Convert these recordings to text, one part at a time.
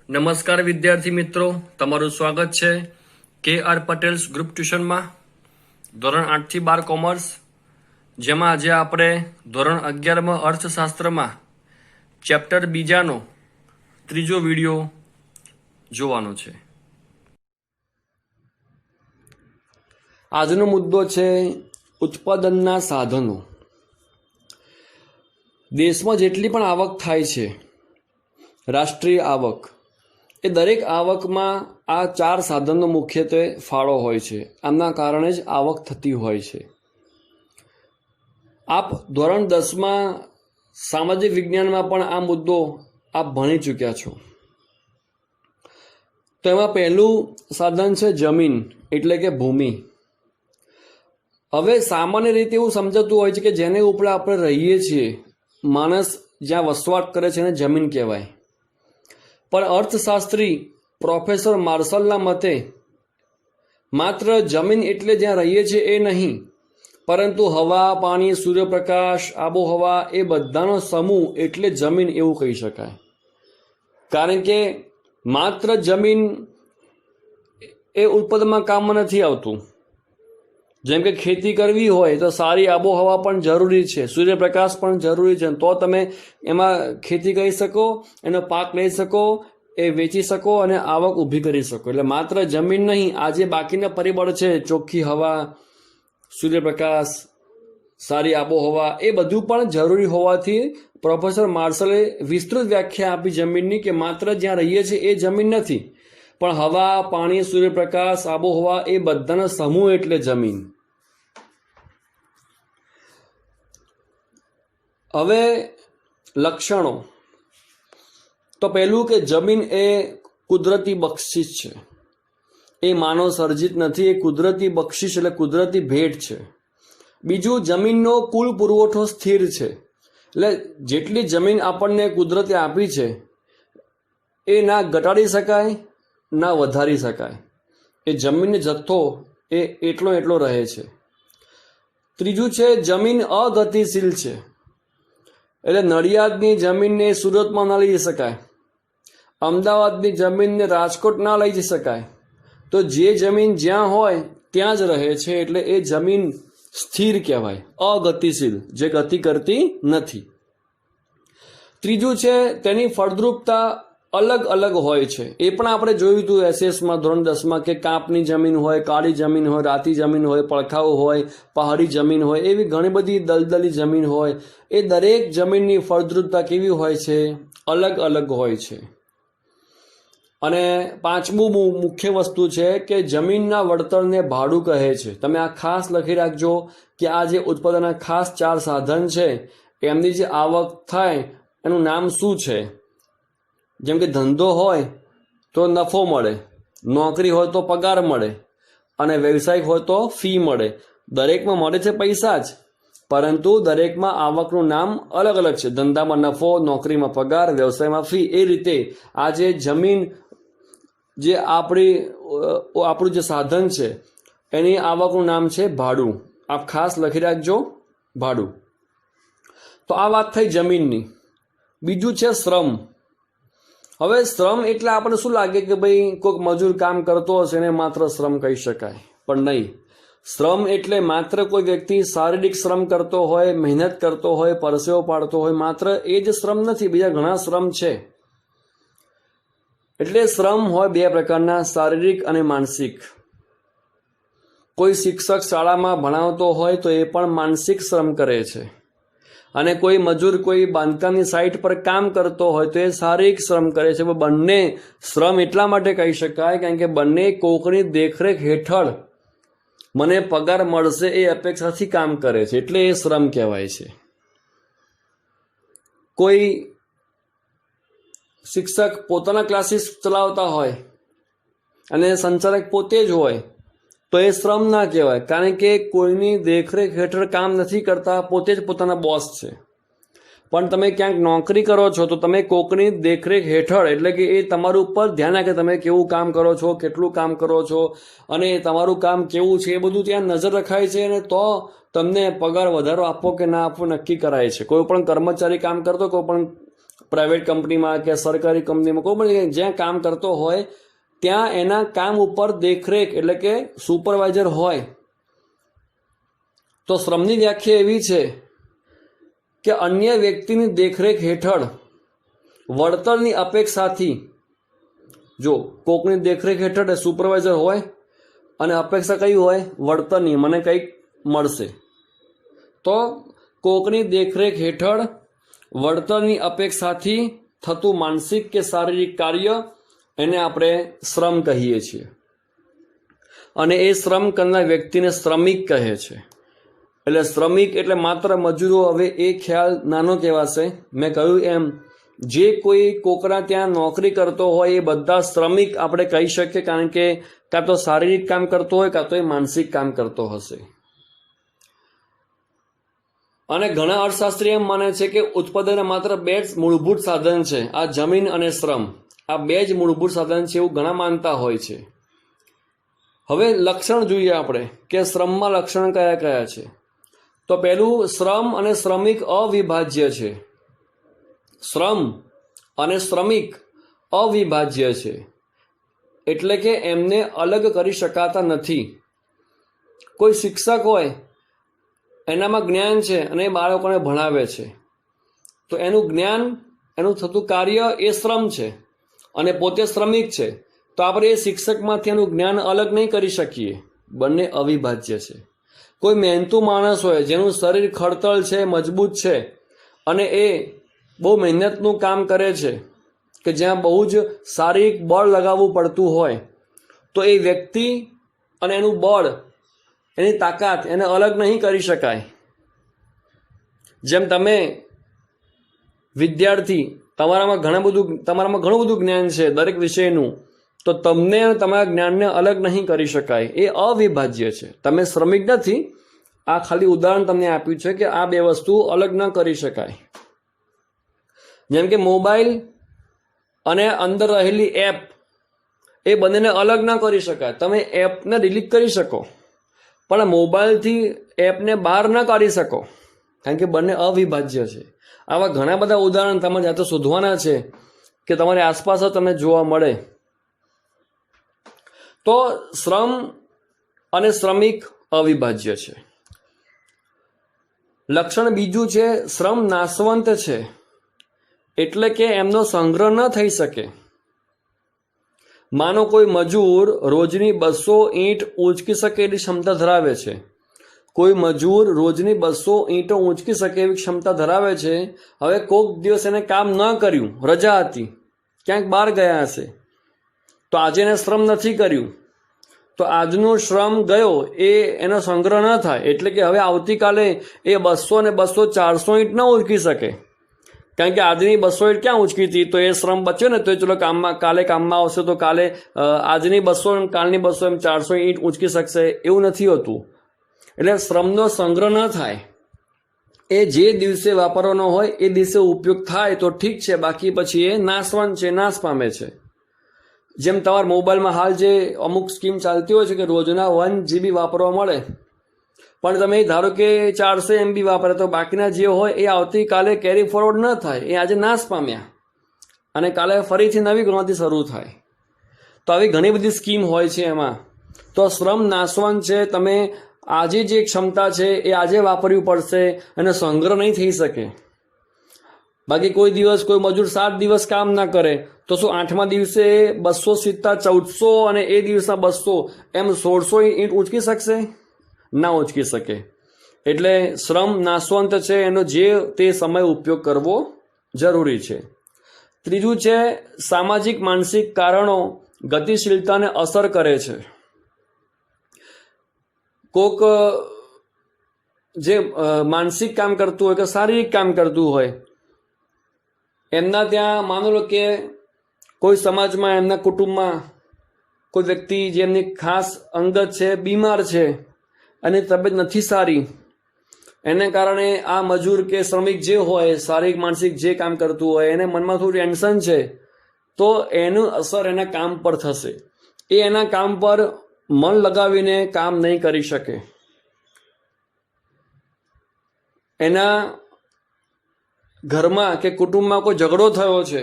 નમસ્કાર વિદ્યાર્થી મિત્રો, તમારું સ્વાગત છે KR પટેલ્સ ગ્રુપ ટ્યુશનમાં. ધોરણ 8 થી 12 કોમર્સ, જેમાં આજે આપણે ધોરણ 11માં અર્થશાસ્ત્રમાં ચેપ્ટર બીજાનો ત્રીજો વિડીયો જોવાનો છે. આજનો મુદ્દો છે ઉત્પાદનના સાધનો. દેશમાં જેટલી પણ આવક થાય છે, રાષ્ટ્રીય આવક, એ દરેક આવકમાં આ 4 સાધનનો મુખ્યત્વે ફાળો હોય છે. આમના કારણે જ આવક થતી હોય છે. આપ ધોરણ 10માં સામાજિક વિજ્ઞાનમાં પણ આ મુદ્દો આપ ભણી ચૂક્યા છો. તો એમાં પહેલું સાધન છે જમીન, એટલે કે ભૂમિ. હવે સામાન્ય રીતે એવું સમજાતું હોય છે કે જેને ઉપર આપણે રહીએ છીએ, માણસ જ્યાં વસવાટ કરે છે એને જમીન કહેવાય. પણ અર્થશાસ્ત્રી પ્રોફેસર માર્શલના મતે માત્ર જમીન એટલે જ્યાં રહીએ છીએ એ નહીં, પરંતુ હવા, પાણી, સૂર્યપ્રકાશ, આબોહવા એ બધાનો સમૂહ એટલે જમીન એવું કહી શકાય. કારણ કે માત્ર જમીન એ ઉત્પાદનમાં કામમાં નથી આવતું. જેમ કે ખેતી કરવી હોય તો સારી આબોહવા પણ જરૂરી છે, સૂર્યપ્રકાશ પણ જરૂરી છે, તો તમે એમાં ખેતી કરી શકો, એનો પાક લઈ શકો, એ વેચી શકો અને આવક ઊભી કરી શકો. એટલે માત્ર જમીન નહીં, આજે બાકીના પરિબળ છે, ચોખ્ખી હવા, સૂર્યપ્રકાશ, સારી આબોહવા, એ બધું પણ જરૂરી હોવાથી પ્રોફેસર માર્શલે વિસ્તૃત વ્યાખ્યા આપી જમીનની, કે માત્ર જ્યાં રહીએ છીએ એ જમીન નથી, પણ હવા, પાણી, સૂર્યપ્રકાશ, આબોહવા એ બધાનો સમૂહ એટલે જમીન. હવે લક્ષણો. તો પહેલું કે જમીન એ કુદરતી બક્ષિસ છે. એ માનવ સર્જિત નથી, એ કુદરતી બક્ષિસ એટલે કુદરતી ભેટ છે. બીજું, જમીનનો કુલ પુરવઠો સ્થિર છે. એટલે જેટલી જમીન આપણને કુદરતે આપી છે એ ના ઘટાડી શકાય ના વધારી શકાય. એ જમીનનો જથ્થો એ એટલો રહે છે. ત્રીજું છે જમીન અગતિશીલ છે. એટલે નડિયાદની જમીનને સુરતમાં ના લઈ જઈ શકાય, અમદાવાદની જમીનને રાજકોટ ના લઈ જઈ શકાય. તો જે જમીન જ્યાં હોય ત્યાં જ રહે છે, એટલે એ જમીન સ્થિર કહેવાય, અગતિશીલ, જે ગતિ કરતી નથી. ત્રીજું છે તેની ફળદ્રુપતા અલગ અલગ હોય છે. એ પણ આપણે જોયું હતું એસએસમાં ધોરણ 10માં, કે કાપની જમીન હોય, કાળી જમીન હોય, રાતી જમીન હોય, પડખાઉ હોય, પહાડી જમીન હોય, એવી ઘણી બધી દલદલી જમીન હોય. એ દરેક જમીનની ફળદ્રુપતા કેવી હોય છે? અલગ અલગ હોય છે. અને પાંચમું મુખ્ય વસ્તુ છે કે જમીનના વળતરને ભાડું કહે છે. તમે આ ખાસ લખી રાખજો કે આ જે ઉત્પાદનના ખાસ 4 સાધન છે એમની જે આવક થાય એનું નામ શું છે. જેમ કે ધંધો હોય તો નફો મળે, નોકરી હોય તો પગાર મળે, અને વ્યવસાયિક હોય તો ફી મળે. દરેકમાં મળે છે પૈસા જ, પરંતુ દરેકમાં આવકનું નામ અલગ અલગ છે. ધંધામાં નફો, નોકરીમાં પગાર, વ્યવસાયમાં ફી. એ રીતે આ જે જમીન, જે આપણું જે સાધન છે એની આવકનું નામ છે ભાડું. આપ ખાસ લખી રાખજો, ભાડું. તો આ વાત થઈ જમીનની. બીજું છે શ્રમ. હવે શ્રમ એટલે આપણે શું લાગે કે ભાઈ કોઈક મજૂર કામ કરતો હશે એને માત્ર શ્રમ કહી શકાય, પણ નહીં. શ્રમ એટલે માત્ર કોઈ વ્યક્તિ શારીરિક શ્રમ કરતો હોય, મહેનત કરતો હોય, પરસેવો પાડતો હોય, માત્ર એ જ શ્રમ નથી, બીજા ઘણા શ્રમ છે. એટલે શ્રમ હોય 2 પ્રકારના, શારીરિક અને માનસિક. કોઈ શિક્ષક શાળામાં ભણાવતો હોય તો એ પણ માનસિક શ્રમ કરે છે, અને કોઈ મજૂર કોઈ બાંધકામની સાઇટ પર કામ કરતો હોય તો એ શારીરિક શ્રમ કરે છે. બંને શ્રમ એટલા માટે કહી શકાય કારણ કે બંને કોકની દેખરેખ હેઠળ મને પગાર મળશે એ અપેક્ષાથી કામ કરે છે, એટલે એ શ્રમ કહેવાય છે. કોઈ શિક્ષક પોતાના ક્લાસીસ ચલાવતા હોય અને સંચાલક પોતે જ હોય તો એ શ્રમ ના કહેવાય, કારણ કે કોઈની દેખરેખ હેઠળ કામ નથી કરતા, પોતે જ પોતાના બોસ છે. પણ તમે ક્યાંક નોકરી કરો છો તો તમે કોકની દેખરેખ હેઠળ, એટલે કે એ તમારું ઉપર ધ્યાન રાખે તમે કેવું કામ કરો છો, કેટલું કામ કરો છો, અને તમારું કામ કેવું છે એ બધું ત્યાં નજર રખાય છે, અને તો તમને પગાર વધારો આપવો કે ના આપવો નક્કી કરાય છે. કોઈ પણ કર્મચારી કામ કરતો, કોઈ પણ પ્રાઇવેટ કંપનીમાં કે સરકારી કંપનીમાં કોઈ પણ જ્યાં કામ કરતો હોય ત્યાં એના કામ ઉપર દેખરેખ એટલે કે સુપરવાઇઝર હોય. તો શ્રમની વ્યાખ્યા એવી છે કે અન્ય વ્યક્તિની દેખરેખ હેઠળ વળતરની અપેક્ષાથી, જો કોકની દેખરેખ હેઠળ સુપરવાઇઝર હોય અને અપેક્ષા કઈ હોય વળતરની, મને કંઈક મળશે, તો કોકની દેખરેખ હેઠળ વળતરની અપેક્ષાથી થતું માનસિક કે શારીરિક કાર્ય એને આપણે શ્રમ કહીએ છીએ. અને એ શ્રમ કરનાર વ્યક્તિને શ્રમિક કહે છે. એટલે શ્રમિક એટલે માત્ર મજૂરો. હવે એ ખ્યાલ નાનો કહેવાશે. મેં કહ્યું એમ જે કોઈ કોકરા ત્યાં નોકરી કરતો હોય એ બધા શ્રમિક આપણે કહી શકીએ, કારણ કે કાં તો શારીરિક કામ કરતો હોય કાં તો એ માનસિક કામ કરતો હશે. અને ઘણા અર્થશાસ્ત્રી એમ માને છે કે ઉત્પાદનના માત્ર બે જ મૂળભૂત સાધન છે, આ જમીન અને શ્રમ. આ બે જ મૂળભૂત સાધન છે એવું ઘણા માનતા હોય છે. હવે લક્ષણ જોઈએ આપણે કે શ્રમમાં લક્ષણ કયા કયા છે. તો પહેલું, શ્રમ અને શ્રમિક અવિભાજ્ય છે. શ્રમ અને શ્રમિક અવિભાજ્ય છે, એટલે કે એમને અલગ કરી શકાતા નથી. કોઈ શિક્ષક હોય, એનામાં જ્ઞાન છે અને એ બાળકોને ભણાવે છે, તો એનું જ્ઞાન, એનું થતું કાર્ય એ શ્રમ છે અને પોતે શ્રમિક છે. તો આપણે એ શિક્ષકમાંથી એનું જ્ઞાન અલગ નહીં કરી શકીએ. બંને અવિભાજ્ય છે. કોઈ મહેનતુ માણસ હોય જેનું શરીર ખડતળ છે, મજબૂત છે અને એ બહુ મહેનતનું કામ કરે છે કે જ્યાં બહુ જ શારીરિક બળ લગાવવું પડતું હોય, તો એ વ્યક્તિ અને એનું બળ, એની તાકાત એને અલગ નહીં કરી શકાય. જેમ તમે વિદ્યાર્થી, તમારામાં ઘણું બધું જ્ઞાન છે દરેક વિષયનું, તો તમને તમારા જ્ઞાનને અલગ નહીં કરી શકાય. એ અવિભાજ્ય છે. તમે શ્રમિક નથી. આ ખાલી ઉદાહરણ તમને આપ્યું છે કે આ બે વસ્તુ અલગ ન કરી શકાય. જેમ કે મોબાઈલ અને અંદર રહેલી એપ, એ બંનેને અલગ ન કરી શકાય. તમે એપને ડિલીટ કરી શકો પણ મોબાઈલથી એપને બહાર ન કાઢી શકો, કારણ કે બંને અવિભાજ્ય છે. આવા ઘણા બધા ઉદાહરણ તમે જાતે શોધવાના છે કે તમારી આસપાસ જ તમને જોવા મળે. તો શ્રમ અને શ્રમિક અવિભાજ્ય છે. લક્ષણ બીજું છે, શ્રમ નાશવંત છે, એટલે કે એમનો સંગ્રહ ન થઈ શકે. માનો કોઈ મજૂર રોજની 200 ઈંટ ઊંચકી શકે એવી ક્ષમતા ધરાવે છે. કોઈ મજૂર રોજની 200 ઈંટો ઊંચકી શકે એવી ક્ષમતા ધરાવે છે. હવે કોઈક દિવસ એને કામ ન કર્યું, રજા હતી, ક્યાંક બહાર ગયા હશે, તો આજે એને શ્રમ નથી કર્યું, તો આજનો શ્રમ ગયો, એ એનો સંગ્રહ ન થાય. એટલે કે હવે આવતીકાલે એ 200 ને 200 400 ઈંટ ન ઊંચકી શકે, કારણ કે આજની 200 ઈંટ ક્યાં ઊંચકી હતી, તો એ શ્રમ બચ્યો ને, તો એ ચલો કાલે કામમાં આવશે, તો કાલે આજની 200 કાલની 200 એમ 400 ઈંટ ઊંચકી શકશે. એવું નથી હોતું. એટલે શ્રમનો સંગ્રહ ન થાય. એ જે દિવસે વાપરવાનો હોય એ દિવસે ઉપયોગ થાય તો ઠીક છે, બાકી પછી એ નાશવંત છે, નાશ પામે છે. જેમ તમારા મોબાઈલમાં હાલ જે અમુક સ્કીમ ચાલતી હોય છે કે રોજના 1 GB વાપરવા મળે, પણ તમે ધારો કે 400 MB વાપરે, તો બાકીના જે હોય એ આવતીકાલે કેરી ફોરવર્ડ ન થાય, એ આજે નાશ પામ્યા અને કાલે ફરીથી નવી ગણતરી શરૂ થાય. તો આવી ઘણી બધી સ્કીમ હોય છે એમાં. તો શ્રમ નાશવંત છે. તમે આજે જે ક્ષમતા છે એ આજે વાપરવી પડશે અને સંગ્રહ નહીં થઈ શકે. બાકી કોઈ દિવસ કોઈ મજૂર 7 દિવસ કામ ના કરે તો શું 8મા દિવસે 200 × 1400 અને એ દિવસના 200 એમ 1600 ઈંટ ઊંચકી શકશે? ના ઊંચકી શકે. એટલે શ્રમ નાશવંત છે, એનો જે તે સમય ઉપયોગ કરવો જરૂરી છે. ત્રીજું છે, સામાજિક માનસિક કારણો ગતિશીલતાને અસર કરે છે. કોક જે માનસિક કામ કરતું હોય કે શારીરિક કામ કરતું હોય, એમના ત્યાં માનો લો કે કોઈ સમાજમાં, એમના કુટુંબમાં કોઈ વ્યક્તિ જે એમની ખાસ અંગત છે, બીમાર છે અને તબિયત નથી સારી, એને કારણે આ મજૂર કે શ્રમિક જે હોય, શારીરિક માનસિક જે કામ કરતું હોય, એને મનમાં થોડું ટેન્શન છે, તો એનું અસર એના કામ પર થશે. એ એના કામ પર મન લગાવીને કામ નહીં કરી શકે. ઘરમાં કે કુટુંબમાં કોઈ ઝઘડો થયો છે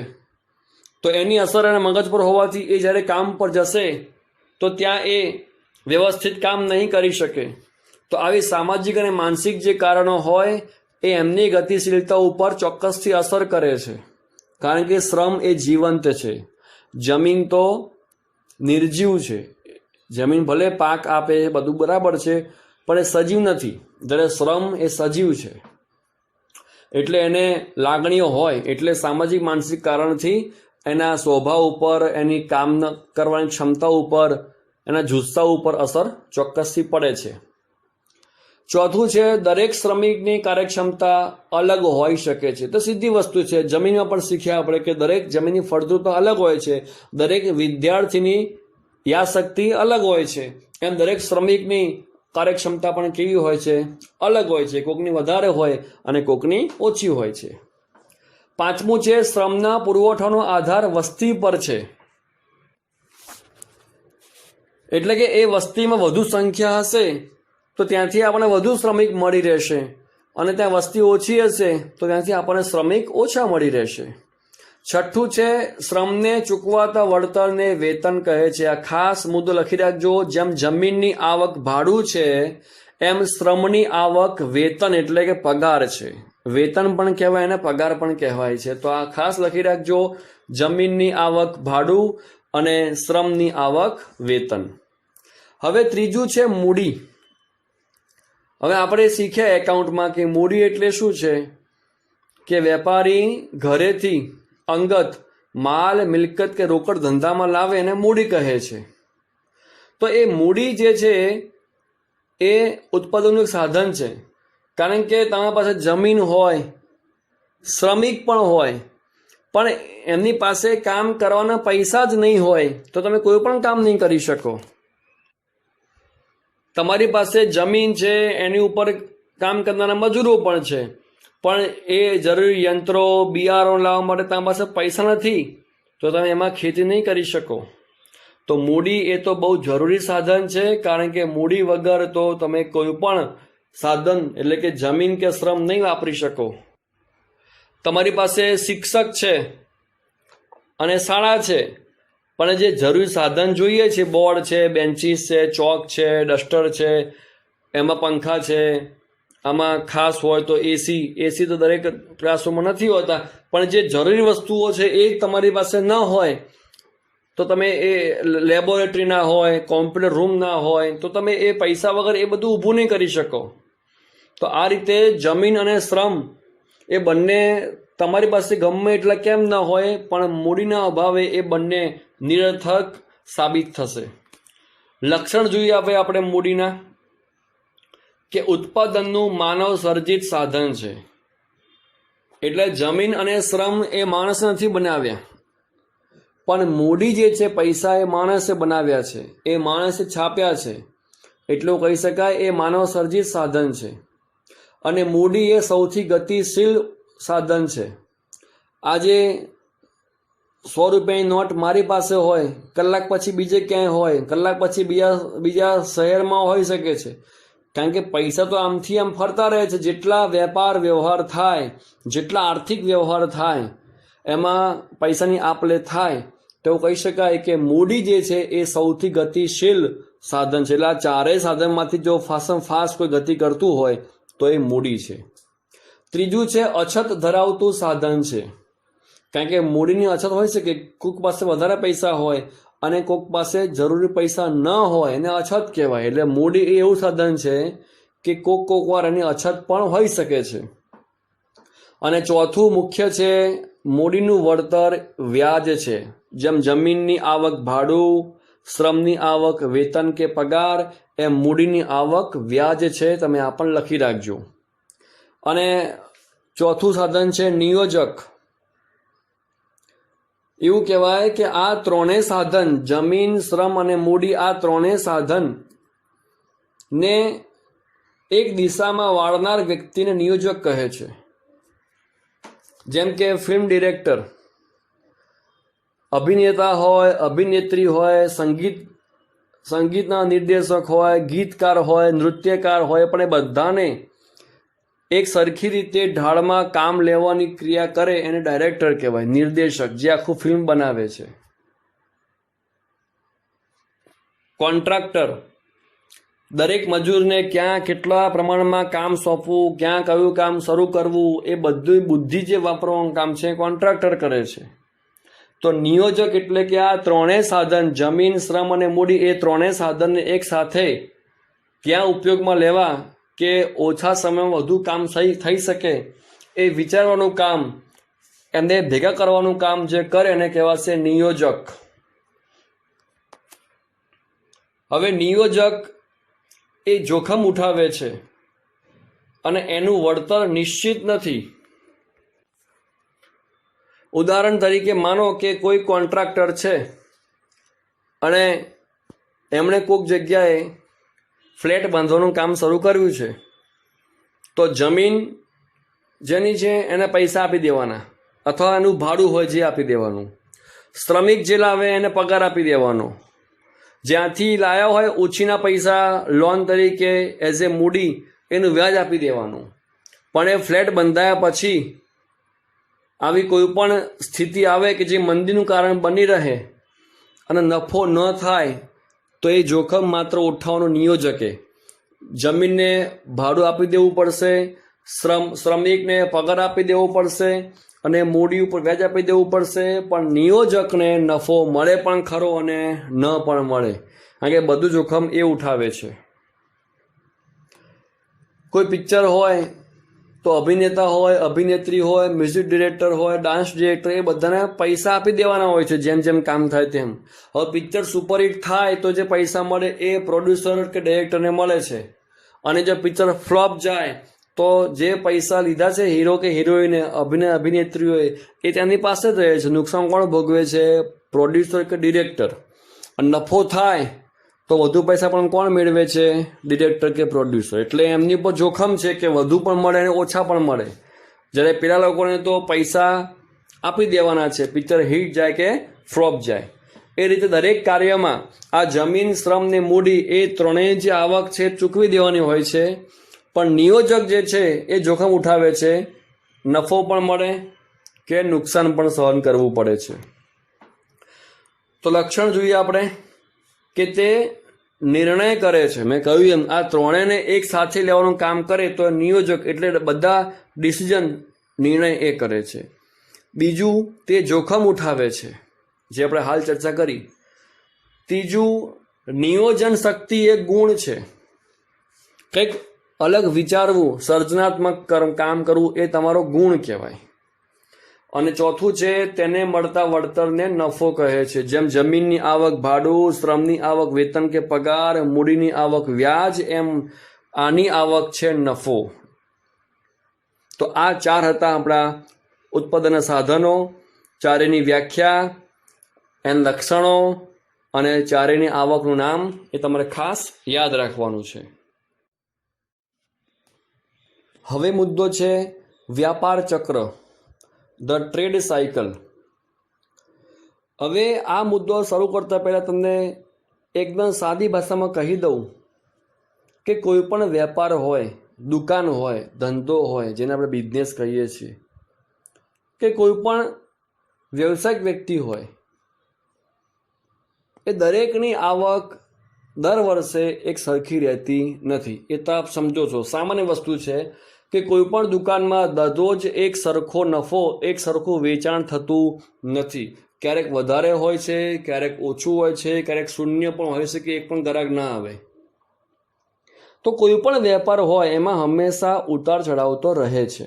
તો એની અસર એના મગજ પર હોવાથી એ જ્યારે કામ પર જશે તો ત્યાં એ વ્યવસ્થિત કામ નહીં કરી શકે. તો આવી સામાજિક અને માનસિક જે કારણો હોય એ એમની ગતિશીલતા ઉપર ચોક્કસથી અસર કરે છે. કારણ કે શ્રમ એ જીવંત છે, જમીન તો નિર્જીવ છે. જમીન ભલે પાક આપે બધું બરાબર છે પણ એ સજીવ નથી, જ્યારે શ્રમ એ સજીવ છે. એટલે એને લાગણીઓ હોય, એટલે સામાજિક માનસિક કારણથી એના સ્વભાવ ઉપર, એની કામ કરવાની ક્ષમતા ઉપર, એના જુસ્સા ઉપર અસર ચોક્કસથી પડે છે. ચોથું છે, દરેક શ્રમિકની કાર્યક્ષમતા અલગ હોઈ શકે છે. તો સીધી વસ્તુ છે, જમીનમાં પણ શીખ્યા આપણે કે દરેક જમીનની ફળદ્રુપતા અલગ હોય છે, દરેક વિદ્યાર્થીની યાદશક્તિ અલગ હોય છે, એમ દરેક શ્રમિકની કાર્યક્ષમતા પણ કેવી હોય છે? અલગ હોય છે. કોકની વધારે હોય અને કોકની ઓછી હોય છે. પાંચમું છે, શ્રમના પુરવઠાનો આધાર વસ્તી પર છે. એટલે કે એ વસ્તીમાં વધુ સંખ્યા હશે તો ત્યાંથી આપણને વધુ શ્રમિક મળી રહેશે, અને ત્યાં વસ્તી ઓછી હશે તો ત્યાંથી આપણને શ્રમિક ઓછા મળી રહેશે. છઠ્ઠું છે, શ્રમને ચૂકવાતા વળતરને વેતન કહે છે. આ ખાસ મુદ્દો લખી રાખજો. જેમ જમીનની આવક ભાડું છે એમ શ્રમની આવક વેતન એટલે કે પગાર છે. વેતન પણ કહેવાય અને પગાર પણ કહેવાય છે. તો આ ખાસ લખી રાખજો, જમીનની આવક ભાડું અને શ્રમની આવક વેતન. હવે ત્રીજું છે મૂડી. હવે આપણે શીખ્યા એકાઉન્ટમાં કે મૂડી એટલે શું છે કે વેપારી ઘરેથી અંગત માલ, મિલકત કે રોકડ ધંધામાં લાવે એને મૂડી કહે છે. તો એ મૂડી જે છે એ ઉત્પાદનનું એક સાધન છે. કારણ કે તમારી પાસે જમીન હોય, શ્રમિક પણ હોય, પણ એમની પાસે કામ કરવાના પૈસા જ નહીં હોય તો તમે કોઈ પણ કામ નહીં કરી શકો. તમારી પાસે જમીન છે, એની ઉપર કામ કરનારા મજૂરો પણ છે, પણ એ જરૂરી યંત્રો, બિયારણ લાવવા માટે તમારી પાસે પૈસા નથી તો તમે એમાં ખેતી નહીં કરી શકો. તો મૂડી એ તો બહુ જરૂરી સાધન છે. કારણ કે મૂડી વગર તો તમે કોઈ પણ સાધન એટલે કે જમીન કે શ્રમ નહીં વાપરી શકો. તમારી પાસે શિક્ષક છે અને શાળા છે, પણ જે જરૂરી સાધન જોઈએ છે, બોર્ડ છે, બેન્ચીસ છે, ચોક છે, ડસ્ટર છે, એમાં પંખા છે, આમાં ખાસ હોય તો એસી તો દરેક ક્લાસરૂમમાં નથી હોતા, પણ જે જરૂરી વસ્તુઓ છે એ તમારી પાસે ન હોય તો તમે એ લેબોરેટરી ના હોય, કોમ્પ્યુટર રૂમ ના હોય તો તમે એ પૈસા વગર એ બધું ઊભું નહીં કરી શકો. તો આ રીતે જમીન અને શ્રમ એ બંને તમારી પાસે ગમે એટલા કેમ ન હોય પણ મૂડીના અભાવે એ બંને નિરર્થક સાબિત થશે. લક્ષણ જોઈએ આપણે મૂડીના કે ઉત્પાદનનું માનવ સર્જિત સાધન છે. એટલે જમીન અને શ્રમ એ માણસ નથી બનાવ્યા, પણ મૂડી જે છે, પૈસા એ માણસે બનાવ્યા છે, એ માણસે છાપ્યા છે. એટલું કહી શકાય એ માનવ સર્જિત સાધન છે. અને મૂડી એ સૌથી ગતિશીલ સાધન છે. આજે 100 રૂપિયાની નોટ મારી પાસે હોય, કલાક પછી બીજે ક્યાંય હોય, કલાક પછી બીજા શહેરમાં હોઈ શકે છે. કારણ કે પૈસા તો આમથી આમ ફરતા રહે છે. જેટલા વેપાર વ્યવહાર થાય, જેટલા આર્થિક વ્યવહાર થાય, એમાં પૈસાની આપ-લે થાય, તો એવું કહી શકાય કે મૂડી જે છે એ સૌથી ગતિશીલ સાધન છે. એટલે આ ચારેય સાધનમાંથી જો ફાસ્ટ કોઈ ગતિ કરતું હોય તો એ મૂડી છે. ત્રીજું છે, અછત ધરાવતું સાધન છે. કારણ કે મૂડીની અછત હોય છે કે કોઈક પાસે વધારે પૈસા હોય અને કોઈક પાસે જરૂરી પૈસા ન હોય, એને અછત કહેવાય. એટલે મૂડી એ એવું સાધન છે કે કોક વાર એની અછત પણ હોઈ શકે છે. અને ચોથું મુખ્ય છે, મૂડીનું વળતર વ્યાજ છે. જેમ જમીનની આવક ભાડું, શ્રમની આવક વેતન કે પગાર, એમ મૂડીની આવક વ્યાજ છે. તમે આ પણ લખી રાખજો. અને ચોથું સાધન છે નિયોજક. એવું કહેવાય કે આ ત્રણેય સાધન, જમીન, શ્રમ અને મૂડી, આ ત્રણેય સાધન ને એક દિશામાં વાળનાર વ્યક્તિને નિયોજક કહે છે. જેમ કે ફિલ્મ ડિરેક્ટર, અભિનેતા હોય, અભિનેત્રી હોય, સંગીતના નિર્દેશક હોય, ગીતકાર હોય, નૃત્યકાર હોય, પણ એ બધાને એક સરખી રીતે ઢાળમાં કામ લેવાની ક્રિયા કરે એને ડાયરેક્ટર કહેવાય, નિર્દેશક, જે આખું ફિલ્મ બનાવે છે. કોન્ટ્રાક્ટર દરેક મજૂરને ક્યાં કેટલા પ્રમાણમાં કામ સોંપવું, ક્યાં કયું કામ શરૂ કરવું, એ બધું બુદ્ધિ જે વાપરવાનું કામ છે કોન્ટ્રાક્ટર કરે છે. તો નિયોજક એટલે કે આ ત્રણેય સાધન, જમીન, શ્રમ અને મૂડી, એ ત્રણેય સાધનને એક સાથે ક્યાં ઉપયોગમાં લેવા કે ઓછા સમયમાં વધુ કામ થઈ શકે એ વિચારવાનું કામ, એને ભેગા કરવાનું કામ જે કરે એને કહેવાશે નિયોજક. હવે નિયોજક એ જોખમ ઉઠાવે છે અને એનું વળતર નિશ્ચિત નથી. ઉદાહરણ તરીકે માનો કે કોઈ કોન્ટ્રાક્ટર છે અને એમણે કોઈક જગ્યાએ ફ્લેટ બાંધવાનું કામ શરૂ કર્યું છે. તો જમીન જેની છે એને પૈસા આપી દેવાના અથવા એનું ભાડું હોય જે આપી દેવાનું. શ્રમિક જે લાવે એને પગાર આપી દેવાનો. જ્યાંથી લાયા હોય ઓછીના પૈસા લોન તરીકે એઝ એ મૂડી એનું વ્યાજ આપી દેવાનું. પણ એ ફ્લેટ બંધાયા પછી આવી કોઈ પણ સ્થિતિ આવે કે જે મંદીનું કારણ બની રહે અને નફો ન થાય, તો એ જોખમ માત્ર ઉઠાવવાનો નિયોજકે. જમીનને ભાડું આપી દેવું પડશે, શ્રમિકને પગાર આપી દેવો પડશે અને મૂડી ઉપર વ્યાજ આપી દેવું પડશે, પણ નિયોજકને નફો મળે પણ ખરો અને ન પણ મળે, કારણ કે બધું જોખમ એ ઉઠાવે છે. કોઈ પિક્ચર હોય તો અભિનેતા હોય, અભિનેત્રી હોય, મ્યુઝિક ડિરેક્ટર હોય, ડાન્સ ડિરેક્ટર, એ બધાને પૈસા આપી દેવાના હોય છે જેમ જેમ કામ થાય તેમ. હવે પિક્ચર સુપરહિટ થાય તો જે પૈસા મળે એ પ્રોડ્યુસર કે ડિરેક્ટરને મળે છે, અને જો પિક્ચર ફ્લોપ જાય તો જે પૈસા લીધા છે હીરો કે હિરોઈને, અભિનેત્રીઓએ, એ તેની પાસે જ રહે છે. નુકસાન કોણ ભોગવે છે? પ્રોડ્યુસર કે ડિરેક્ટર. અને નફો થાય તો વધુ પૈસા પણ કોણ મેળવે છે? ડિરેક્ટર કે પ્રોડ્યુસર. એટલે એમની પર જોખમ છે કે વધુ પણ મળે અને ઓછા પણ મળે. જ્યારે પેલા લોકોને તો પૈસા આપી દેવાના છે, પિક્ચર હિટ જાય કે ફ્લોપ જાય. એ રીતે દરેક કાર્યમાં આ જમીન, શ્રમ ને મૂડી, એ ત્રણેય જે આવક છે ચૂકવી દેવાની હોય છે. પણ નિયોજક જે છે એ જોખમ ઉઠાવે છે, નફો પણ મળે કે નુકસાન પણ સહન કરવું પડે છે. તો લક્ષણ જોઈએ આપણે કે તે નિર્ણય કરે છે. મેં કહ્યું એમ આ ત્રણેયને એક સાથે લેવાનું કામ કરે તો નિયોજક, એટલે બધા ડિસિઝન, નિર્ણય એ કરે છે. બીજું, તે જોખમ ઉઠાવે છે, જે આપણે હાલ ચર્ચા કરી. ત્રીજું, નિયોજન શક્તિ એક ગુણ છે, કંઈક અલગ વિચારવું, સર્જનાત્મક કામ કરવું એ તમારો ગુણ કહેવાય. અને ચોથું છે, તેને મળતા વળતરને નફો કહે છે. જેમ જમીનની આવક ભાડું, શ્રમની આવક વેતન કે પગાર, મૂડીની આવક વ્યાજ, એમ આની આવક છે નફો. તો આ ચાર હતા આપણા ઉત્પાદન સાધનો, ચારેયની વ્યાખ્યા, એના લક્ષણો અને ચારેયની આવકનું નામ એ તમારે ખાસ યાદ રાખવાનું છે. હવે મુદ્દો છે વ્યાપાર ચક્ર, ધ ટ્રેડ સાયકલ. હવે આ મુદ્દો શરૂ કરતા પહેલાં તમને એકદમ સાદી ભાષામાં કહી દઉં કે કોઈ પણ વેપાર હોય, દુકાન હોય, ધંધો હોય, જેને આપણે બિઝનેસ કહીએ છીએ, કે કોઈ પણ વ્યવસાયિક વ્યક્તિ હોય, એ દરેકની આવક દર વર્ષે એક સરખી રહેતી નથી. એ તો આપ સમજો છો, સામાન્ય વસ્તુ છે કે કોઈ પણ દુકાનમાં દરરોજ એક સરખો નફો, એક સરખું વેચાણ થતું નથી. ક્યારેક વધારે હોય છે, ક્યારેક ઓછું હોય છે, ક્યારેક શૂન્ય પણ હોય છે કે એક પણ ગ્રાહક ના આવે. તો કોઈ પણ વેપાર હોય એમાં હંમેશા ઉતાર ચઢાવ તો રહે છે.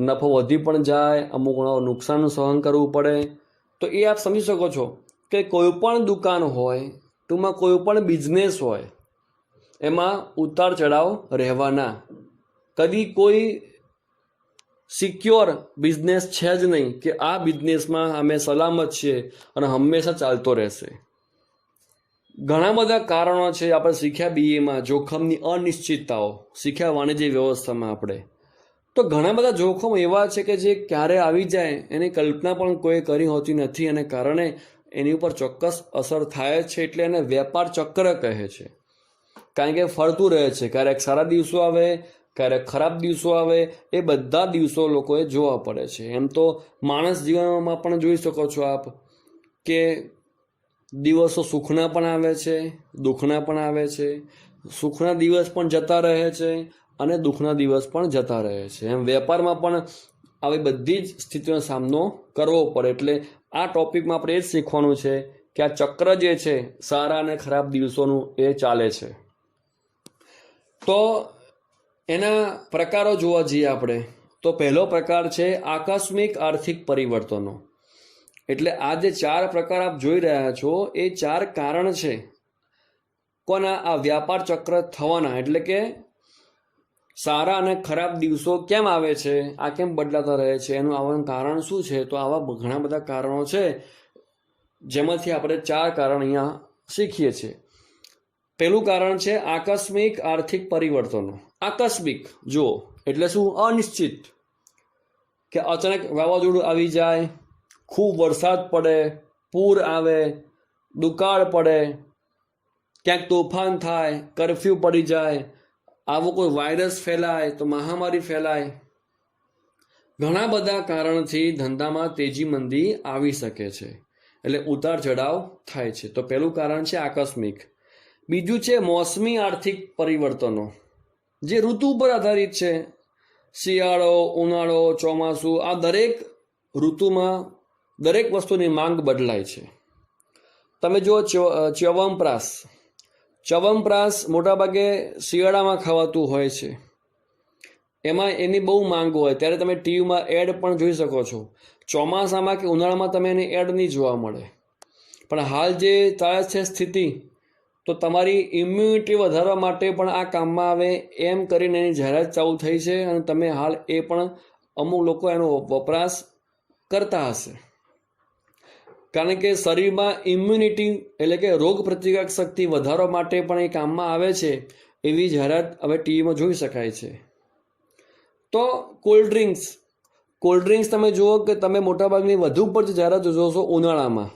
નફો વધી પણ જાય, અમુક નુકસાન સહન કરવું પડે. તો એ આપ સમજી શકો છો કે કોઈ પણ દુકાન હોય, ટૂંકમાં કોઈ પણ બિઝનેસ હોય, એમાં ઉતાર ચઢાવ રહેવાના. કદી કોઈ સિક્યોર બિઝનેસ છે જ નહીં કે આ બિઝનેસમાં અમે સલામત છીએ અને હંમેશા ચાલતો રહેશે. ઘણા બધા કારણો છે, આપણે શીખ્યા બીએમાં જોખમની અનિશ્ચિતતાઓ, શીખ્યા વાણિજ્ય વ્યવસ્થામાં આપણે. તો ઘણા બધા જોખમ એવા છે કે જે ક્યારે આવી જાય એની કલ્પના પણ કોઈ કરી હોતી નથી, અને કારણે એની ઉપર ચોક્કસ અસર થાય છે. એટલે એને વેપાર ચક્ર કહે છે, કારણ કે ફરતું રહે છે. ક્યારેક સારા દિવસો આવે, ક્યારેક ખરાબ દિવસો આવે, એ બધા દિવસો લોકોએ જોવા પડે છે. એમ તો માણસ જીવનમાં પણ જોઈ શકો છો આપ કે દિવસો સુખના પણ આવે છે, દુઃખના પણ આવે છે. સુખના દિવસ પણ જતા રહે છે અને દુઃખના દિવસ પણ જતા રહે છે. એમ વેપારમાં પણ આવી બધી જ સ્થિતિનો સામનો કરવો પડે. એટલે આ ટોપિકમાં આપણે એ જ શીખવાનું છે કે આ ચક્ર જે છે સારા અને ખરાબ દિવસોનું એ ચાલે છે. તો એના પ્રકારો જોવા જઈએ આપણે તો પહેલો પ્રકાર છે આકસ્મિક આર્થિક પરિવર્તનો. એટલે આ જે 4 પ્રકાર આપ જોઈ રહ્યા છો એ 4 કારણ છે કોના આ વ્યાપાર ચક્ર થવાના. એટલે કે સારા અને ખરાબ દિવસો કેમ આવે છે, આ કેમ બદલાતા રહે છે, એનું આવવાનું કારણ શું છે. તો આવા ઘણા બધા કારણો છે જેમાંથી આપણે 4 કારણ અહીંયા શીખીએ છીએ. પહેલું કારણ છે આકસ્મિક આર્થિક પરિવર્તનો. આકસ્મિક જુઓ એટલે શું? અનિશ્ચિત, કે અચાનક વાવાઝોડું આવી જાય, ખૂબ વરસાદ પડે, પૂર આવે, દુકાળ પડે, ક્યાંક તોફાન થાય, કરફ્યુ પડી જાય, આવો કોઈ વાયરસ ફેલાય તો મહામારી ફેલાય. ઘણા બધા કારણથી ધંધામાં તેજી મંદી આવી શકે છે. એટલે ઉતાર ચઢાવ થાય છે. તો પહેલું કારણ છે આકસ્મિક. બીજું છે મોસમી આર્થિક પરિવર્તનો, જે ઋતુ ઉપર આધારિત છે. શિયાળો, ઉનાળો, ચોમાસું, આ દરેક ઋતુમાં દરેક વસ્તુની માંગ બદલાય છે. તમે જુઓ ચ્યવનપ્રાશ. ચ્યવનપ્રાશ મોટાભાગે શિયાળામાં ખવાતું હોય છે, એમાં એની બહુ માંગ હોય, ત્યારે તમે ટીવીમાં એડ પણ જોઈ શકો છો. ચોમાસામાં કે ઉનાળામાં તમે એની એડ નહીં જોવા મળે. પણ હાલ જે ચાલે છે સ્થિતિ, તો તમારી ઇમ્યુનિટી વધારવા માટે પણ આ કામમાં આવે એમ કરીને એની જાહેરાત ચાલુ થઈ છે. અને તમે હાલ એ પણ અમુક લોકો એનો વપરાશ કરતા હશે, કારણ કે શરીરમાં ઇમ્યુનિટી એટલે કે રોગ પ્રતિકારક શક્તિ વધારવા માટે પણ એ કામમાં આવે છે. એવી જાહેરાત હવે ટીવીમાં જોઈ શકાય છે. તો કોલ્ડ ડ્રિંક્સ તમે જુઓ કે તમે મોટાભાગની વધુ પડતી જાહેરાત જોશો ઉનાળામાં.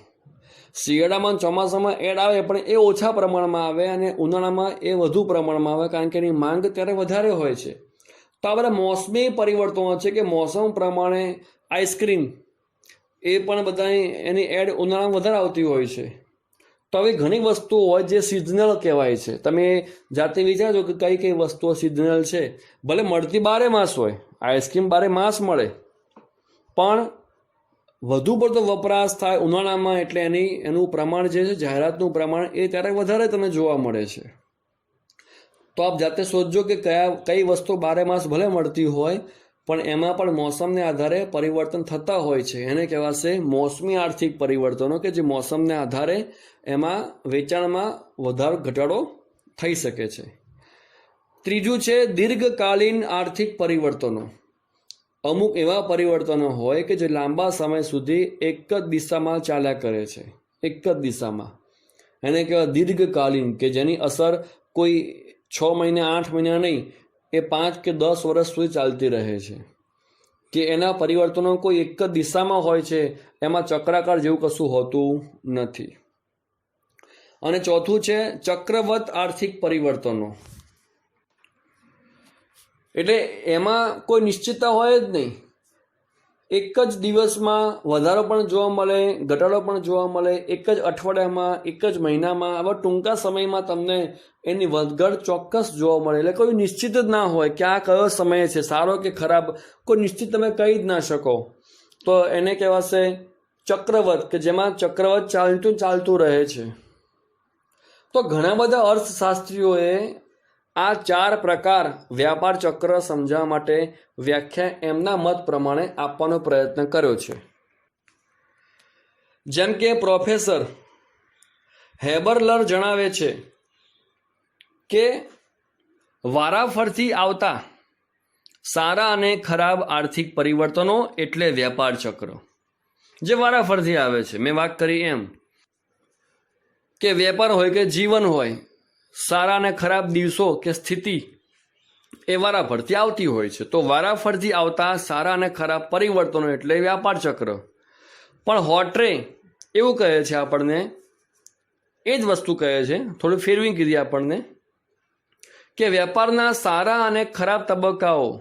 શિયાળામાં ચોમાસામાં એડ આવે પણ એ ઓછા પ્રમાણમાં આવે, અને ઉનાળામાં એ વધુ પ્રમાણમાં આવે, કારણ કે એની માંગ ત્યારે વધારે હોય છે. તો આ બધા મોસમી પરિવર્તનો છે કે મોસમ પ્રમાણે આઈસ્ક્રીમ એ પણ બધા એની એડ ઉનાળામાં વધારે આવતી હોય છે. તો આવી ઘણી વસ્તુઓ હોય જે સિઝનલ કહેવાય છે. તમે જાતે વિચારજો કે કઈ કઈ વસ્તુઓ સિઝનલ છે. ભલે મળતી 12 માસ હોય, આઈસ્ક્રીમ 12 માસ મળે, પણ વધુ પડતો વપરાશ થાય ઉનાળામાં, એટલે એનું પ્રમાણ જે છે, જાહેરાતનું પ્રમાણ એ ત્યારે વધારે તમને જોવા મળે છે. તો આપ જાતે સોચજો કે કઈ વસ્તુ 12 માસ ભલે મળતી હોય, પણ એમાં પણ મોસમને આધારે પરિવર્તન થતા હોય છે. એને કહેવાશે મોસમી આર્થિક પરિવર્તનો, કે જે મોસમને આધારે એમાં વેચાણમાં વધારો ઘટાડો થઈ શકે છે. ત્રીજું છે દીર્ઘકાલીન આર્થિક પરિવર્તનો. અમુક એવા પરિવર્તનો હોય કે જે લાંબા સમય સુધી એક જ દિશામાં ચાલ્યા કરે છે, એક જ દિશામાં. એને કહેવાય દીર્ઘકાલીન, કે જેની અસર કોઈ 6 મહિના 8 મહિના નહીં, એ 5 કે 10 વર્ષ સુધી ચાલતી રહે છે. કે એના પરિવર્તનો કોઈ એક જ દિશામાં હોય છે, એમાં ચક્રાકાર જેવું કશું હોતું નથી. અને ચોથું છે ચક્રવત આર્થિક પરિવર્તનો. એટલે એમાં કોઈ નિશ્ચિતતા હોય જ નહીં. એક જ દિવસમાં વધારો પણ જોવા મળે, ઘટાડો પણ જોવા મળે. એક જ અઠવાડિયામાં, એક જ મહિનામાં, આવા ટૂંકા સમયમાં તમને એની વધઘટ ચોક્કસ જોવા મળે. એટલે કોઈ નિશ્ચિત જ ના હોય કે આ કયો સમય છે, સારો કે ખરાબ, કોઈ નિશ્ચિત તમે કહી જ ના શકો. તો એને કહેવાશે ચક્રવત, કે જેમાં ચક્રવત ચાલતું રહે છે. તો ઘણા બધા અર્થશાસ્ત્રીઓએ આ 4 પ્રકાર વ્યાપાર ચક્ર સમજાવવા માટે વ્યાખ્યા એમના મત પ્રમાણે આપવાનો પ્રયત્ન કર્યો છે. જેમ કે પ્રોફેસર હેબરલર જણાવે છે કે વારાફરતી આવતા સારા અને ખરાબ આર્થિક પરિવર્તનો એટલે વ્યાપાર ચક્ર, જે વારાફરતી આવે છે. મેં વાત કરી એમ કે વેપાર હોય કે જીવન હોય, સારા અને ખરાબ દિવસો કે સ્થિતિ એ વારાફરતી આવતી હોય છે. તો વારાફરતી આવતા સારા અને ખરાબ પરિવર્તનો એટલે વ્યાપાર ચક્ર. પણ હોટ્રે એવું કહે છે આપણને, એ જ વસ્તુ કહે છે, થોડું ફેરવી કીધી આપણને, કે વેપારના સારા અને ખરાબ તબક્કાઓ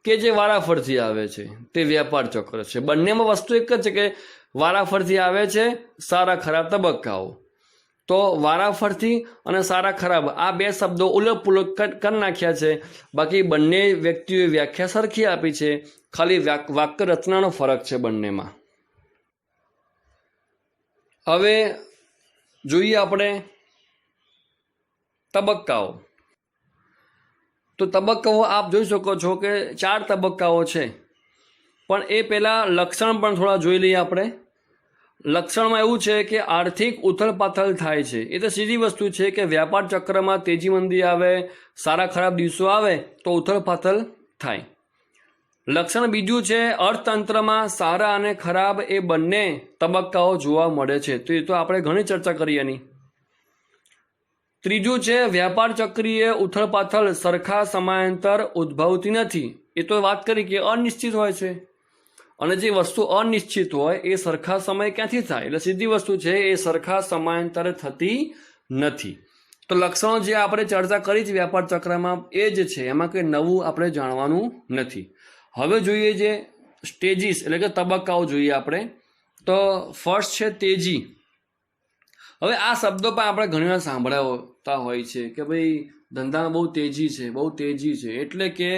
કે જે વારાફરતી આવે છે તે વ્યાપાર ચક્ર છે. બંનેમાં વસ્તુ એક જ છે કે વારાફરતી આવે છે સારા ખરાબ તબક્કાઓ. તો વારાફરતી અને સારા ખરાબ આ બે શબ્દો ઉલટ પુલટ કરી નાખ્યા છે. બાકી બંને વ્યક્તિઓએ વ્યાખ્યા સરખી આપી છે, ખાલી વાક્ય રચનાનો ફરક છે બંનેમાં. હવે જોઈએ આપણે તબક્કાઓ. તો તબક્કાઓ આપ જોઈ શકો છો કે 4 તબક્કાઓ છે, પણ એ પહેલાં લક્ષણ પણ થોડા જોઈ લઈએ આપણે. લક્ષણમાં એવું છે કે આર્થિક ઉથલપાથલ થાય છે. એ તો સીધી વસ્તુ છે કે વ્યાપાર ચક્રમાં તેજી મંદી આવે, સારા ખરાબ દિવસો આવે તો ઉથલપાથલ થાય. લક્ષણ બીજું છે અર્થતંત્રમાં સારા અને ખરાબ એ બંને તબક્કાઓ જોવા મળે છે. તો એ તો આપણે ઘણી ચર્ચા કરી એની. ત્રીજું છે વ્યાપાર ચક્રીય ઉથલપાથલ સરખા સમયાંતર ઉદ્ભવતી નથી. એ તો વાત કરી કે અનિશ્ચિત હોય છે, અને જે વસ્તુ અનિશ્ચિત હોય એ સરખા સમય ક્યાંથી થાય? એટલે સીધી વસ્તુ છે એ સરખા સમયાંતરે થતી નથી. તો લક્ષણો જે આપણે ચર્ચા કરી છે વ્યાપાર ચક્રમાં એ જ છે, એમાં કંઈ નવું આપણે જાણવાનું નથી. હવે જોઈએ જે સ્ટેજીસ એટલે કે તબક્કાઓ જોઈએ આપણે. તો ફર્સ્ટ છે તેજી. હવે આ શબ્દો પણ આપણે ઘણીવાર સાંભળતા હોય છે કે ભાઈ ધંધામાં બહુ તેજી છે, બહુ તેજી છે, એટલે કે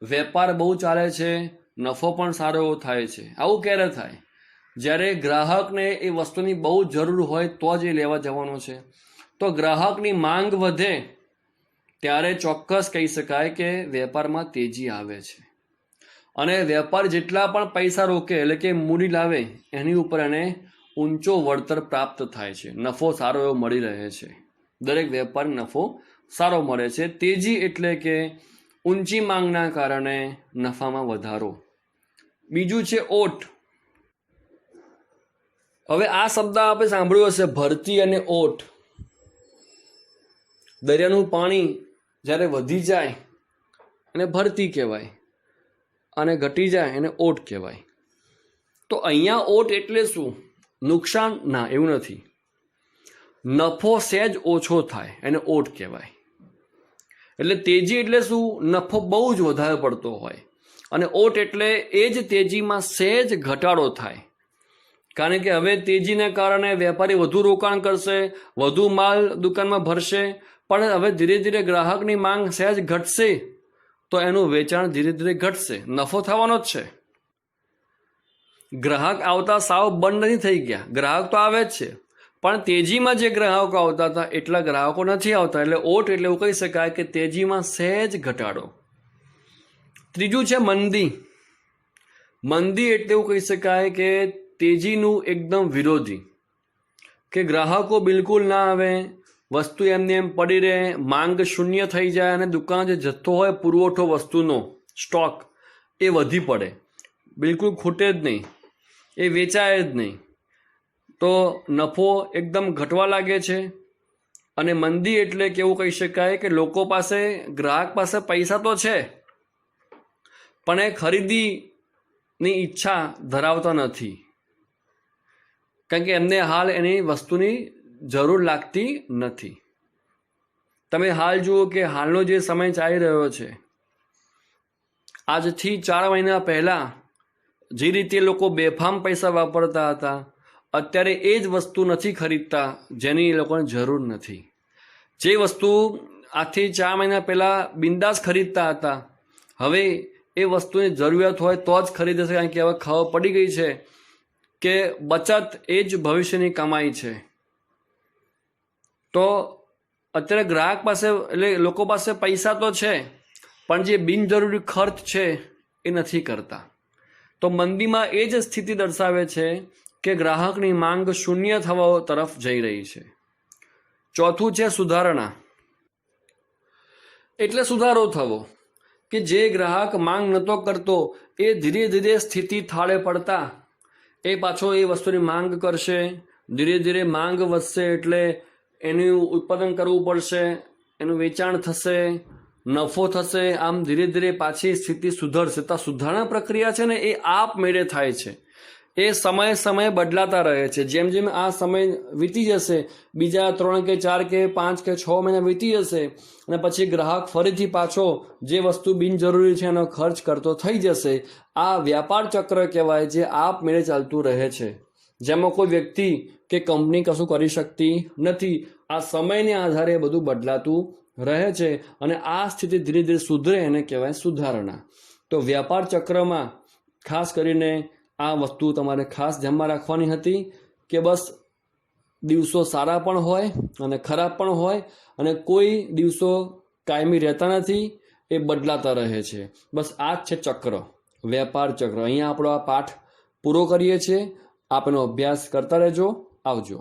વેપાર બહુ ચાલે છે, નફો પણ સારો એવો થાય છે. આવું ક્યારે થાય? જ્યારે ગ્રાહકને એ વસ્તુની બહુ જરૂર હોય તો જ એ લેવા જવાનો છે. તો ગ્રાહકની માંગ વધે ત્યારે ચોક્કસ કહી શકાય કે વેપારમાં તેજી આવે છે. અને વેપાર જેટલા પણ પૈસા રોકે એટલે કે મૂડી લાવે એની ઉપર એને ઊંચો વળતર પ્રાપ્ત થાય છે, નફો સારો એવો મળી રહે છે. દરેક વેપારી નફો સારો મળે છે. તેજી એટલે કે ઊંચી માંગના કારણે નફામાં વધારો. બીજું છે ઓટ. હવે આ શબ્દ આપણે સાંભળ્યો હશે, ભરતી અને ઓટ. દરિયાનું પાણી જ્યારે વધી જાય એને ભરતી કહેવાય, અને ઘટી જાય એને ઓટ કહેવાય. તો અહીંયા ઓટ એટલે શું? નુકસાન? ના, એવું નથી. નફો સહેજ ઓછો થાય એને ઓટ કહેવાય. એટલે તેજી એટલે શું? નફો બહુ જ વધારે પડતો હોય, અને ઓટ એટલે એ જ તેજીમાં સહેજ ઘટાડો થાય. કારણ કે હવે તેજીને કારણે વેપારી વધુ રોકાણ કરશે, વધુ માલ દુકાનમાં ભરશે, પણ હવે ધીરે ધીરે ગ્રાહકની માંગ સહેજ ઘટશે તો એનું વેચાણ ધીરે ધીરે ઘટશે. નફો થવાનો જ છે. ગ્રાહક આવતા સાવ બંધ નથી થઈ ગયા, ગ્રાહક તો આવે જ છે, પણ તેજીમાં જે ગ્રાહકો આવતા હતા એટલા ગ્રાહકો નથી આવતા. એટલે ઓટ એટલે એવું કહી શકાય કે તેજીમાં સહેજ ઘટાડો. ત્રીજું છે મંદી. મંદી એટલે એવું કહી શકાય કે તેજીનું એકદમ વિરોધી, કે ગ્રાહકો બિલકુલ ના આવે, વસ્તુ એમને એમ પડી રહે, માંગ શૂન્ય થઈ જાય અને દુકાન જે જથ્થો હોય પુરવઠો વસ્તુનો સ્ટોક એ વધી પડે, બિલકુલ ખૂટે જ નહીં, એ વેચાય જ નહીં. તો નફો એકદમ ઘટવા લાગે છે. અને મંદી એટલે કે એવું કહી શકાય કે લોકો પાસે, ગ્રાહક પાસે પૈસા તો છે પણ એ ખરીદીની ઈચ્છા ધરાવતા નથી, કારણ કે એમને હાલ એની વસ્તુની જરૂર લાગતી નથી. તમે હાલ જુઓ કે હાલનો જે સમય ચાલી રહ્યો છે, આજથી 4 મહિના પહેલાં જે રીતે લોકો બેફામ પૈસા વાપરતા હતા, અત્યારે એ જ વસ્તુ નથી ખરીદતા જેની એ લોકોને જરૂર નથી. જે વસ્તુ આજથી 4 મહિના પહેલાં બિંદાસ ખરીદતા હતા, હવે એ વસ્તુની જરૂરિયાત હોય તો જ ખરીદે છે, કારણ કે હવે ખબર પડી ગઈ છે કે બચત એ જ ભવિષ્યની કમાઈ છે. તો અત્યારે ગ્રાહક પાસે એટલે લોકો પાસે પૈસા તો છે પણ જે બિનજરૂરી ખર્ચ છે એ નથી કરતા. તો મંદીમાં એ જ સ્થિતિ દર્શાવે છે કે ગ્રાહકની માંગ શૂન્ય થવા તરફ જઈ રહી છે. ચોથું છે સુધારણા. એટલે સુધારો થવો, કે જે ગ્રાહક માંગ નહોતો કરતો એ ધીરે ધીરે સ્થિતિ થાળે પડતા એ પાછો એ વસ્તુની માંગ કરશે. ધીરે ધીરે માંગ વધશે એટલે એનું ઉત્પાદન કરવું પડશે, એનું વેચાણ થશે, નફો થશે. આમ ધીરે ધીરે પાછી સ્થિતિ સુધરશે. તો સુધારણા પ્રક્રિયા છે ને એ આપમેળે થાય છે, એ સમયે સમયે બદલાતા રહે છે. જેમ જેમ આ સમય વીતી જશે, બીજા 3 કે 4 કે 5 કે 6 મહિના વીતી જશે અને પછી ગ્રાહક ફરીથી પાછો જે વસ્તુ બિનજરૂરી છે એનો ખર્ચ કરતો થઈ જશે. આ વ્યાપાર ચક્ર કહેવાય, જે આપમેળે ચાલતું રહે છે, જેમાં કોઈ વ્યક્તિ કે કંપની કશું કરી શકતી નથી. આ સમયને આધારે બધું બદલાતું રહે છે અને આ સ્થિતિ ધીરે ધીરે સુધરે એને કહેવાય સુધારણા. તો વ્યાપાર ચક્રમાં ખાસ કરીને આ વસ્તુ તમારે ખાસ ધ્યાનમાં રાખવાની હતી કે બસ દિવસો સારા પણ હોય અને ખરાબ પણ હોય અને કોઈ દિવસો કાયમી રહેતા નથી, એ બદલાતા રહે છે. બસ આ જ છે ચક્ર, વેપાર ચક્ર. અહીંયા આપણો આ પાઠ પૂરો કરીએ છીએ. આપ એનો અભ્યાસ કરતા રહેજો. આવજો.